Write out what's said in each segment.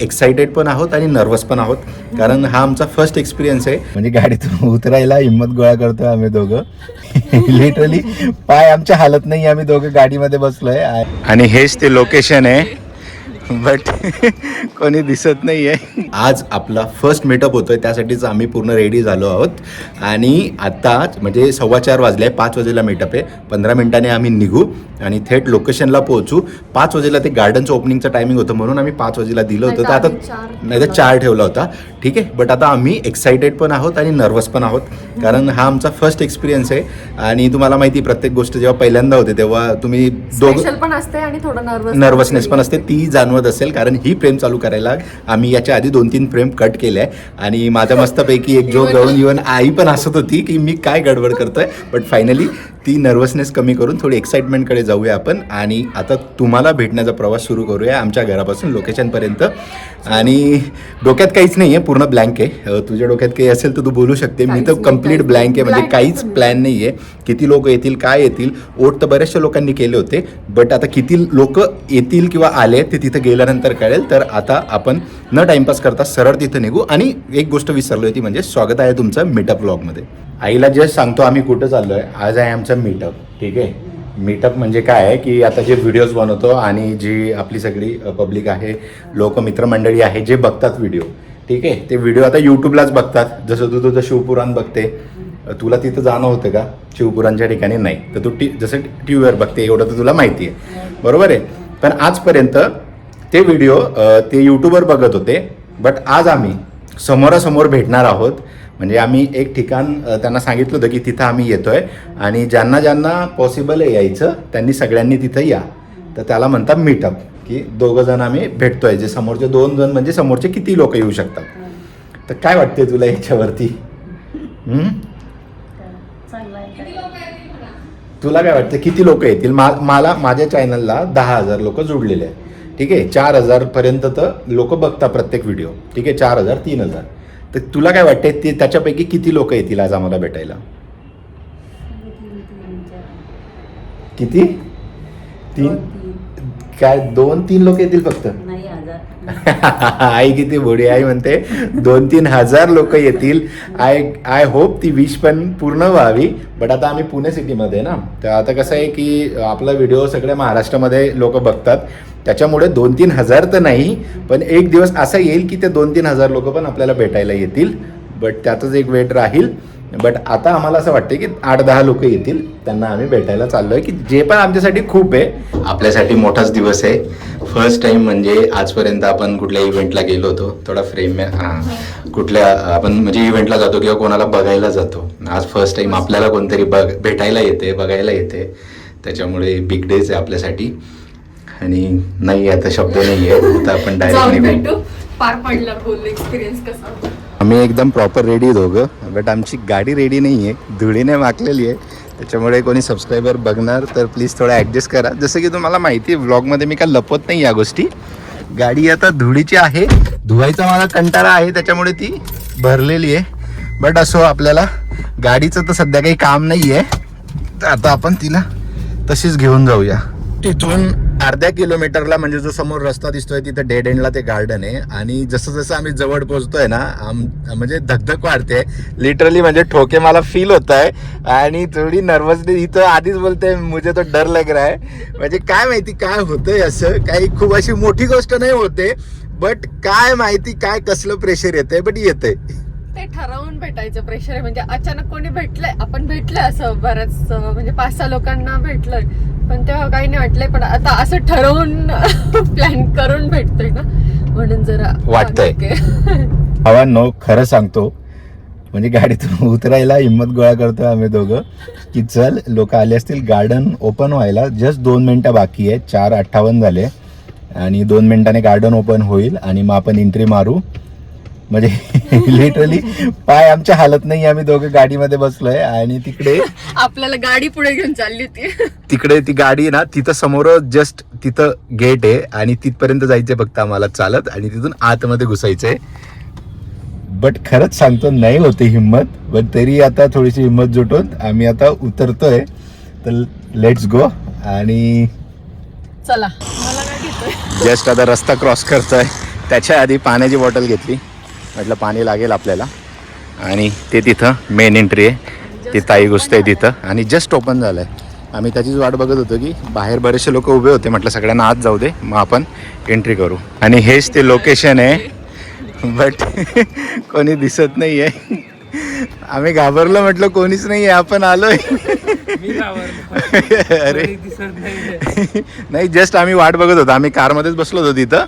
Excited पण आहोत आणि नर्वस पण आहोत, कारण हा आमचा फर्स्ट एक्सपिरियन्स आहे. म्हणजे गाडीतून उतरायला हिंमत गोळा करतोय आम्ही दोघं. लिटरली पाय आमच्या हालत नाही, आम्ही दोघं गाडीमध्ये बसलोय. आणि हेच ते लोकेशन आहे, बट कोणी दिसत नाही आहे. आज आपला फर्स्ट मीटअप होतोय, त्यासाठीच आम्ही पूर्ण रेडी झालो आहोत. आणि आता म्हणजे 4:15 वाजले, 5 वाजेला मीटअप आहे. 15 मिनिटांनी आम्ही निघू आणि थेट लोकेशनला पोहोचू. 5 वाजेला ते गार्डनचं ओपनिंगचं टायमिंग होतं, म्हणून आम्ही 5 वाजेला दिलं होतं. तर आता नाही तर 4 ठेवला होता, ठीक आहे. बट आता आम्ही एक्साइटेड पण आहोत आणि नर्वस पण आहोत, कारण हा आमचा फर्स्ट एक्सपिरियन्स आहे. आणि तुम्हाला माहिती, प्रत्येक गोष्ट जेव्हा पहिल्यांदा होते तेव्हा तुम्ही दोघं पण असते आणि थोडं नर्वसनेस पण असते, ती जाणवत असेल. कारण ही फ्रेम चालू करायला आम्ही याच्या आधी 2-3 फ्रेम कट केल्या आहे. आणि माझ्या मस्तपैकी एक जोक घेऊन इव्हन आई पण हसत होती की मी काय गडबड करतोय. बट फायनली ती नर्वसनेस कमी करून थोडी एक्साइटमेंटकडे जाऊया आपण. आणि आता तुम्हाला भेटण्याचा प्रवास सुरू करूया आमच्या घरापासून लोकेशनपर्यंत. आणि डोक्यात काहीच नाही आहे, पूर्ण ब्लँक आहे. तुझ्या डोक्यात काही असेल तर तू बोलू शकते. मी तर कम्प्लीट ब्लँक आहे, म्हणजे काहीच प्लॅन नाही आहे. किती लोक येतील, काय येतील. वोट तर बऱ्याचशा लोकांनी केले होते, बट आता किती लोक येतील किंवा आले ते तिथं गेल्यानंतर कळेल. तर आता आपण न टाइमपास करता सरळ तिथं निघू. आणि एक गोष्ट विसरलो होती, म्हणजे स्वागत आहे तुमचं मीटअप व्लॉगमध्ये. आईला जस्ट सांगतो आम्ही कुठं चाललो आहे. आज आहे आमचा मीटअप, ठीक आहे. मीटअप म्हणजे काय आहे की आता जे व्हिडिओज बनवतो आणि जी आपली सगळी पब्लिक आहे, लोक मित्रमंडळी आहे जे बघतात व्हिडिओ, ठीक आहे, ते व्हिडिओ आता यूट्यूबलाच बघतात. जसं तू तुझं शिवपुराण बघते, तुला तिथं जाणं होतं का शिवपुराणच्या ठिकाणी? नाही. तर तू जसं टी व्हीवर बघते एवढं तर तुला माहिती आहे, बरोबर आहे. पण आजपर्यंत ते व्हिडिओ ते यूट्यूबवर बघत होते, बट आज आम्ही समोरासमोर भेटणार आहोत. म्हणजे आम्ही एक ठिकाण त्यांना सांगितलं होतं की तिथं आम्ही येतोय, आणि ज्यांना ज्यांना पॉसिबल आहे यायचं त्यांनी सगळ्यांनी तिथं या. तर त्याला म्हणतात मीटअप, की 2 जण आम्ही भेटतोय. जे समोरचे 2 जण म्हणजे समोरचे किती लोक येऊ शकतात. तर काय वाटते तुला याच्यावरती? तुला काय वाटतं किती लोक येतील? मला माझ्या चॅनलला 10,000 लोक जोडलेले आहेत, ठीक आहे. 4,000 पर्यंत तर लोक बघतात प्रत्येक व्हिडिओ, ठीक आहे. 4,000 3,000. तर तुला काय वाटते ते त्याच्यापैकी किती लोक येतील आज आम्हाला भेटायला? किती? 3 काय 2-3 लोक येतील फक्त? आई किती बोडी. आई म्हणते 2-3 हजार लोक येतील. आय होप ती विश पण पूर्ण व्हावी. बट आता आम्ही पुणे सिटीमध्ये ना, तर आता कसं आहे की आपला व्हिडिओ सगळ्या महाराष्ट्रामध्ये लोक बघतात, त्याच्यामुळे 2-3 हजार तर नाही, पण एक दिवस असा येईल की ते 2-3 हजार लोक पण आपल्याला भेटायला येतील. बट त्यातच एक वेट राहील. बट आता आम्हाला असं वाटतं की 8-10 लोक येतील, त्यांना आम्ही भेटायला चाललो आहे, की जे पण आमच्यासाठी खूप आहे. आपल्यासाठी मोठाच दिवस आहे. फर्स्ट टाइम, म्हणजे आजपर्यंत आपण कुठल्या इव्हेंटला गेलो होतो, थोडा फ्रेम कुठल्या आपण म्हणजे इव्हेंटला जातो किंवा कोणाला बघायला जातो. आज फर्स्ट टाइम आपल्याला कोणतरी भेटायला येते, बघायला येते. त्याच्यामुळे बिग डेज आहे आपल्यासाठी. आणि नाही आता शब्द नाही आहे, आता आपण डायरेक्ट निघू. पार पडला बोल एक्सपिरियन्स कसा. आम्ही एकदम प्रॉपर रेडी दोघं, बट आमची गाडी रेडी नाही आहे, धुळीने माखलेली आहे. त्याच्यामुळे कोणी सबस्क्रायबर बघणार तर प्लीज थोडं ॲडजस्ट करा. जसं की तुम्हाला माहिती आहे व्लॉगमध्ये मी काय लपवत नाही या गोष्टी. गाडी आता धुळीची आहे, धुवायचा मला कंटाळा आहे, त्याच्यामुळे ती भरलेली आहे. बट असो, आपल्याला गाडीचं तर सध्या काही काम नाही आहे, तर आता आपण तिला तशीच घेऊन जाऊया. तिथून अर्ध्या किलोमीटरला म्हणजे जो समोर रस्ता दिसतोय तिथं डेड एंडला ते गार्डन आहे. आणि जसं जसं आम्ही जवळ पोहोचतोय ना, म्हणजे धकधक वाढते लिटरली. म्हणजे ठोके मला फील होत आहे आणि थोडी नर्वसनेस इथं आधीच बोलते, मुझे तो डर लग रहा है. म्हणजे काय माहिती काय होतंय, असं काही खूप अशी मोठी गोष्ट नाही होते, बट काय माहिती काय कसलं प्रेशर येतंय, बट येतंय. ते ठरवून भेटायचं प्रेशर आहे. म्हणजे अचानक कोणी भेटलंय, आपण भेटलंय असं बरंच, म्हणजे 5-6 लोकांना भेटलंय, पण तेव्हा काही नाही वाटलंय. पण आता असं ठरवून प्लॅन करून भेटतोय ना, म्हणून जरा वाटतंय. भावांनो, खरं सांगतो, म्हणजे गाडीतून उतरायला हिंमत गोळा करतोय आम्ही दोघं, की चल लोक आले असतील. गार्डन ओपन व्हायला जस्ट 2 मिनिटं बाकी आहे. 4:58 झाले आणि 2 मिनिटांनी गार्डन ओपन होईल आणि मग आपण एंट्री मारू. म्हणजे लिटरली पाय आमच्या हालत नाही, आम्ही दोघं गाडीमध्ये बसलोय. आणि तिकडे आपल्याला गाडी पुढे घेऊन चालली होती. तिकडे ती गाडी आहे ना, तिथं समोर जस्ट तिथं गेट आहे आणि तिथपर्यंत जायचंय फक्त आम्हाला चालत, आणि तिथून आतमध्ये घुसायचंय. बट खरंच सांगतो नाही होते हिंमत, पण तरी आता थोडीशी हिंमत जुटून आम्ही आता उतरतोय. तर लेट्स गो. आणि चला, मला काय घेतोय. जस्ट आता रस्ता क्रॉस करतोय त्याच्या आधी पाण्याची बॉटल घेतली, म्हटलं पाणी लागेल आपल्याला. आणि ते तिथं मेन एंट्री आहे, ती ताई घुसते तिथं आणि जस्ट ओपन झालं आहे. आम्ही त्याचीच वाट बघत होतो की बाहेर बरेचसे लोक उभे होते, म्हटलं सगळ्यांना आत जाऊ दे मग आपण एंट्री करू. आणि हेच ते लोकेशन आहे, बट कोणी दिसत नाही आहे. आम्ही घाबरलो, म्हटलं कोणीच नाही आहे, आपण आलोय. अरे नाही, जस्ट आम्ही वाट बघत होतो, आम्ही कारमध्येच बसलो होतो तिथं,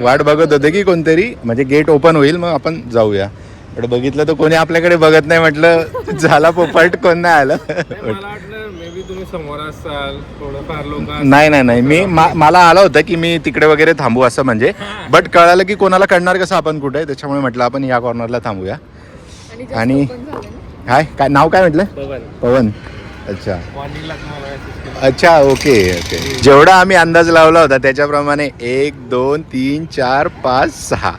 वाट बघत होतो की कोणतरी म्हणजे गेट ओपन होईल मग आपण जाऊया. पण बघितलं तर कोणी आपल्याकडे बघत नाही, म्हटलं झाला पोपट, कोण नाही आलं. नाही मी मला आलं होतं की मी तिकडे वगैरे थांबू असं म्हणजे, बट कळालं की कोणाला कळणार कसं आपण कुठे आहे, त्याच्यामुळे म्हटलं आपण या कॉर्नरला थांबूया. आणि काय नाव काय म्हटलं? पवन. अच्छा ओके. जेवढा आम्ही अंदाज लावला होता त्याच्याप्रमाणे 1 2 3 4 5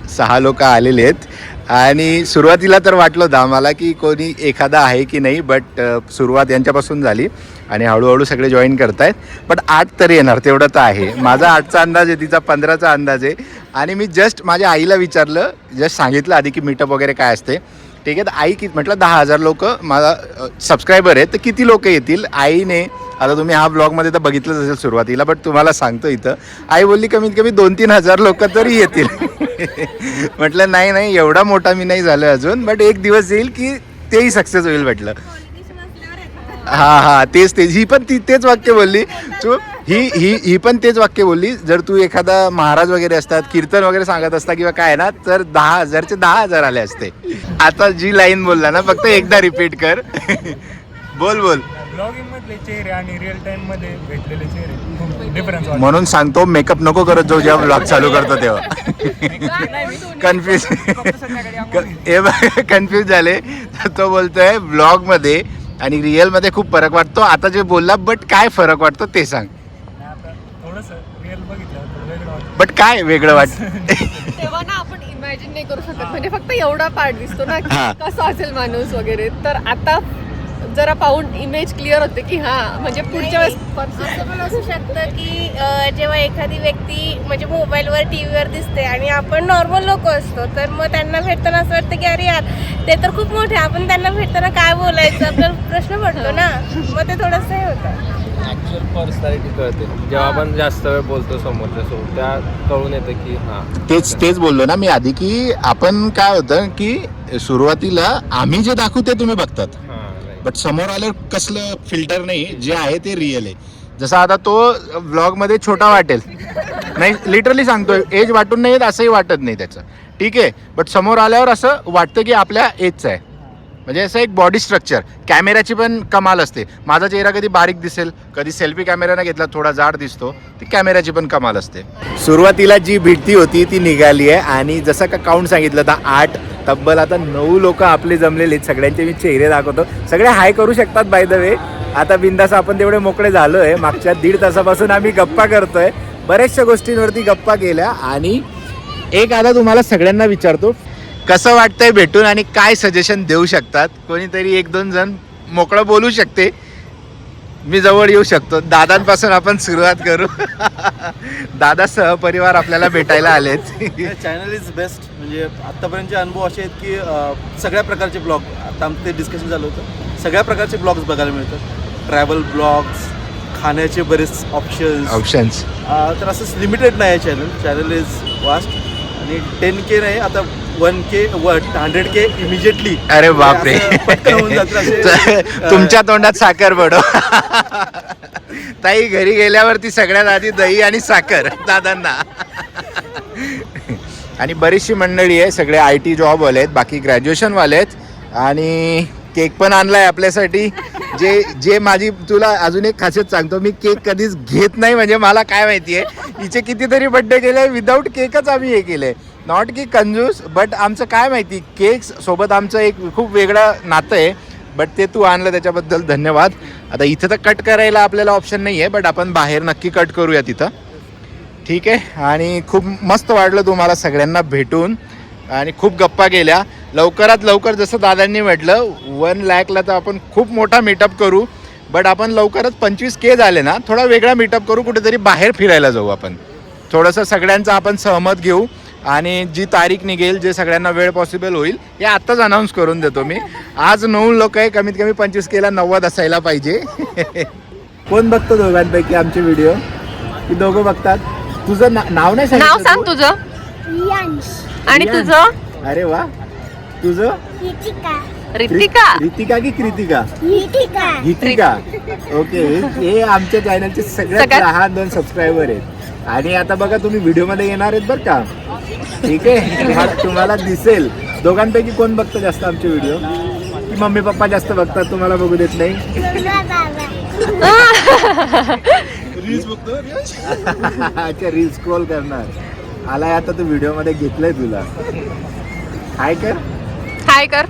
6 लोक आलेले आहेत. आणि सुरुवातीला तर वाटलं होतं आम्हाला की कोणी एखादा आहे की नाही, बट सुरुवात यांच्यापासून झाली आणि हळूहळू सगळे जॉईन करतायत. बट 8 तरी येणार तेवढं तर आहे. माझा 8चा अंदाज आहे, तिचा 15चा अंदाज आहे. आणि मी जस्ट माझ्या आईला विचारलं, जस्ट सांगितलं आधी की मीटअप वगैरे काय असते. ठीक आहे, तर आई म्हटलं 10,000 लोक माझा सबस्क्रायबर आहेत, तर किती लोक येतील. आईने आता तुम्ही हा ब्लॉगमध्ये तर बघितलंच असेल सुरुवातीला, बट तुम्हाला सांगतो इथं आई बोलली कमीत कमी 2-3 हजार लोक तरी येतील. म्हटलं नाही एवढा मोठा मी नाही झालो अजून, बट एक दिवस येईल की तेही सक्सेस होईल म्हटलं. हा तेच ही पण तेच वाक्य बोलली तू. ही पण तेच वाक्य बोलली, जर तू एखादा महाराज वगैरे असतात, कीर्तन वगैरे सांगत असता किंवा काय ना, तर 10,000चे 10,000 आले असते. आता जी लाईन बोलला ना, फक्त एकदा रिपीट कर. बोल. ब्लॉगिंग मधले चेहरे आणि रिअल टाइम मध्ये भेटलेले चेहरे डिफरन्स. म्हणून सांगतो मेकअप नको करत जाऊ जेव्हा ब्लॉग चालू करतो तेव्हा. कन्फ्यूज झाले. तो बोलतोय ब्लॉग मध्ये आणि रिअल मध्ये खूप फरक वाटतो. आता जे बोलला, बट काय फरक वाटतो ते सांग. बट काय वेगळं वाटतं तेव्हा ना आपण इमॅजिन नाही करू शकत, म्हणजे फक्त एवढा पार्ट दिसतो ना की कसा असेल माणूस वगैरे. तर आता जरा पाहून इमेज क्लिअर होते की हा म्हणजे पुढच्या वेळेस. असं पण असू शकतं की जेव्हा एखादी व्यक्ती म्हणजे मोबाईलवर टीव्हीवर दिसते आणि आपण नॉर्मल लोक असतो, तर मग त्यांना भेटताना असं वाटतं की अरे यार ते तर खूप मोठे, आपण त्यांना भेटताना काय बोलायचं आपल्याला प्रश्न पडतो ना, मग ते थोडंसं हे होतं. ऍक्च्युअल पर्सनॅलिटी कळते जेव्हा आपण जास्त वेळ बोलतो समोरच्या सोबत, त्या कळून येतं की तेच बोललो ना मी आधी की आपण काय होतं की सुरुवातीला आम्ही जे दाखवू ते तुम्ही बघतात, बट समोर आल्यावर कसलं फिल्टर नाही, जे आहे ते रिअल आहे. जसा आता तो व्लॉग मध्ये छोटा वाटेल, नाही लिटरली सांगतोय, एज वाटून नाही येत असंही वाटत नाही त्याचं, ठीक आहे. बट समोर आल्यावर असं वाटतं की आपल्या एजचं आहे. म्हणजे असं एक बॉडी स्ट्रक्चर, कॅमेऱ्याची पण कमाल असते. माझा चेहरा कधी बारीक दिसेल, कधी सेल्फी कॅमेराने घेतला थोडा जाड दिसतो, ती कॅमेऱ्याची पण कमाल असते. सुरुवातीला जी भीती होती ती निघाली आहे. आणि जसं का काउंट सांगितलं होता 8, तब्बल आता 9 लोक आपले जमलेले आहेत. सगळ्यांचे मी चेहरे दाखवतो, सगळे हाय करू शकतात बाय द वे. आता बिंदास आपण तेवढे मोकळे झालो आहे. मागच्या 1.5 तासापासून आम्ही गप्पा करतोय, बऱ्याचशा गोष्टींवरती गप्पा केल्या. आणि एक आता तुम्हाला सगळ्यांना विचारतो, कसं वाटतंय भेटून आणि काय सजेशन देऊ शकतात? कोणीतरी 1-2 जण मोकळं बोलू शकते, मी जवळ येऊ शकतो. दादांपासून आपण सुरुवात करू. दादा सहपरिवार आपल्याला भेटायला आलेत. Channel is best. म्हणजे आत्तापर्यंतचे अनुभव असे आहेत की सगळ्या प्रकारचे ब्लॉग, आता आमचं ते डिस्कशन झालं होतं, सगळ्या प्रकारचे ब्लॉग्स बघायला मिळतात. ट्रॅव्हल ब्लॉग्स, खाण्याचे बरेच ऑप्शन्स. तर असंच लिमिटेड नाही आहे चॅनल इज वास्ट. आणि 10K नाही, आता 1K 100K इमिजिएटली. अरे बापरे, तुमच्या तोंडात साखर पडो. ताई घरी गेल्यावरती सगळ्यात आधी दही आणि साखर दादांना. आणि बरीचशी मंडळी आहे, सगळे IT जॉबवाले आहेत, बाकी ग्रॅज्युएशनवाले आहेत. आणि केक पण आणलाय आपल्यासाठी. जे माझी तुला अजून एक खासियत सांगतो, मी केक कधीच घेत नाही. म्हणजे मला काय माहिती आहे, हिचे कितीतरी बड्डे केले विदाऊट केकच आम्ही हे केले. नॉट की कंजूस, बट आमचं काय माहिती, केक सोबत आमचं एक खूप वेगळं नातं आहे. बट ते तू आणलं त्याच्याबद्दल धन्यवाद. आता इथं तर कट करायला आपल्याला ऑप्शन नाही आहे, बट आपण बाहेर नक्की कट करूया तिथं, ठीक आहे. आणि खूप मस्त वाटलं तुम्हाला सगळ्यांना भेटून आणि खूप गप्पा केल्या. लवकरात लवकर जसं दादांनी म्हटलं 1 लाखला तर आपण खूप मोठा मीटअप करू. बट आपण लवकरच 25K झाले ना, थोडा वेगळा मीटअप करू, कुठेतरी बाहेर फिरायला जाऊ आपण. थोडंसं सगळ्यांचं आपण सहमत घेऊ आणि जी तारीख निघेल, जे सगळ्यांना वेळ पॉसिबल होईल, हे आत्ताच अनाऊन्स करून देतो मी. आज 9 लोक आहे, कमीत कमी 25 केला 90 असायला पाहिजे. कोण बघतो दोघांपैकी आमचे व्हिडिओ? की दोघं बघतात? तुझं नाव नाही नाव सांगितलं सांग तू? तुझं आणि रियांश. तुझं. अरे वा. तुझं? रितिका. रितिका की कृतिका? गीतिका. ओके. हे आमच्या चॅनलचे सगळ्यात लहान 2 सबस्क्रायबर आहेत. आणि आता बघा, तुम्ही व्हिडिओ मध्ये येणार आहेत बरं का. ठीक आहे. तुम्हाला दिसेल दोघांपैकी कोण बघतं जास्त आमचे व्हिडिओ. की मम्मी पप्पा जास्त बघतात, तुम्हाला बघू देत नाही? अच्छा, रील स्क्रोल करणार. आलाय आता तू व्हिडिओ मध्ये, घेतलंय तुला. हाय कर. हाय कर.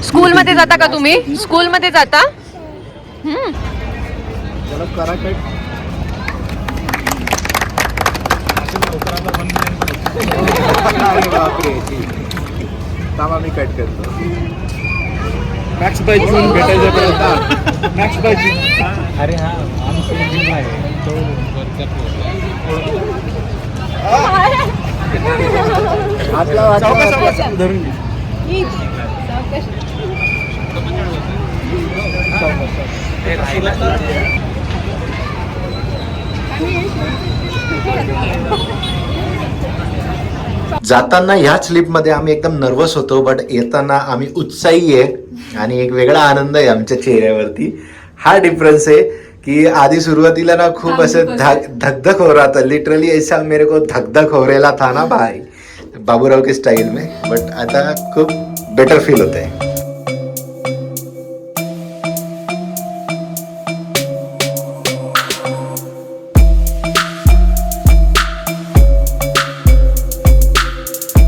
स्कूल मध्ये जाता का तुम्ही? स्कूल मध्ये जाता? चला करा कट. अरे बापरे. थांबा मी कट करतो. मॅक्स बाय जून भेटायचं पर्यंत. Max by June. अरे हा आमचं जिम आहे तो आपला वाटलं धरून घे. जाताना ह्याच लिफ्टमध्ये आम्ही एकदम नर्वस होतो, बट येताना आम्ही उत्साही आहे आणि एक वेगळा आनंद आहे आमच्या चेहऱ्यावरती. हा डिफरन्स आहे की आधी सुरुवातीला ना खूप असं धक हो रहा था, लिटरली ऐसा मेरे को धक हो रहा था ना भाई, बाबूराव के स्टाइल में. बट आता खूप बेटर फील होत आहे.